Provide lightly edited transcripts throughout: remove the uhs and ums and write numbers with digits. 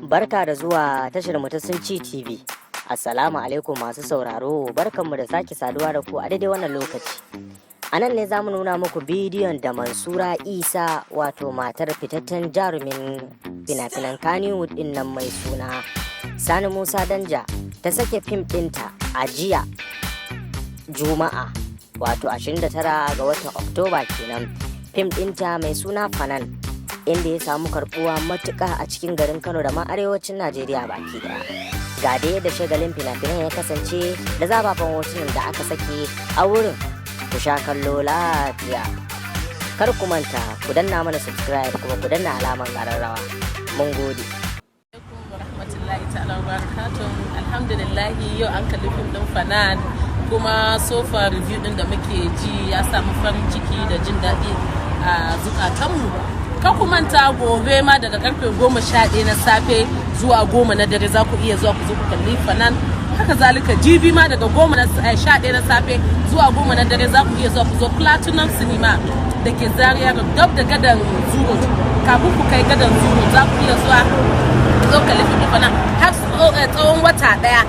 Barka da zuwa tashar mu ta Sunci TV. Assalamu alaikum masu sauraro, barkanmu da sake saduwa da ku a daidai wannan lokaci. A nan ne za mu nuna muku bidiyon da Mansura Isa wato matar fitaccen jarumin fina-finan Kannywood din nan mai suna Sani Musa Danja ta sake fim ɗinta a jiya Juma'a wato 29 ga watan Oktoba kenan. Fim ɗinta mai suna Fanan, inda ya samu karbuwa matuƙa a cikin garin Kano da ma arewacin Najeriya baki daya. Ga da yadda shagalin fina-finan ya kasance da zabafan hotunan da aka sake a wurin. Ku sha kallo lafiya. Kar ku manta ku danna mana subscribe kuma ku danna alamar ƙararrawa. Mun gode. Alhamdulillah yau an kalli fim din Fanan, kuma sofa review din da muke ji ya samu farin ciki da jin daɗi a zukatanmu. Kan ku manta gobe ma daga karfe 11 na safe zuwa 10 na dare za ku iya zuwa ku zo ku kalli Fanan. Haka zalika jibi ma daga 11 na safe zuwa 10 na dare za ku iya zuwa ku zo Platinum Cinema da ke Zaria dab da gadan Zuro. Kafin ku kai gadan Zuro za ku iya zuwa ku zo kalli fim Fanan har tsawon wata daya.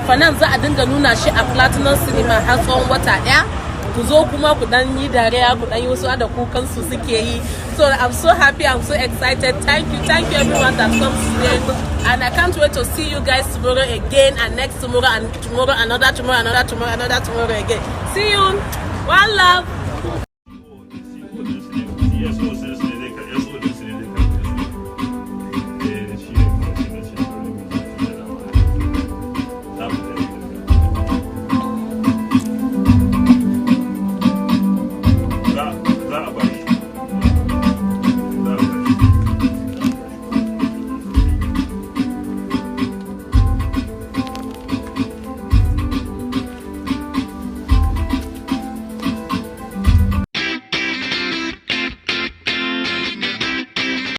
Fanan za a dinga nuna shi a Platinum Cinema har tsawon wata daya. Ku zo kuma ku dan yi dariya, ku dan yi wasu da kukan su suke yi. So I'm so happy, I'm so excited. Thank you everyone that comes today, and I can't wait to see you guys tomorrow again, and next tomorrow, and tomorrow, another tomorrow again. See you. One love.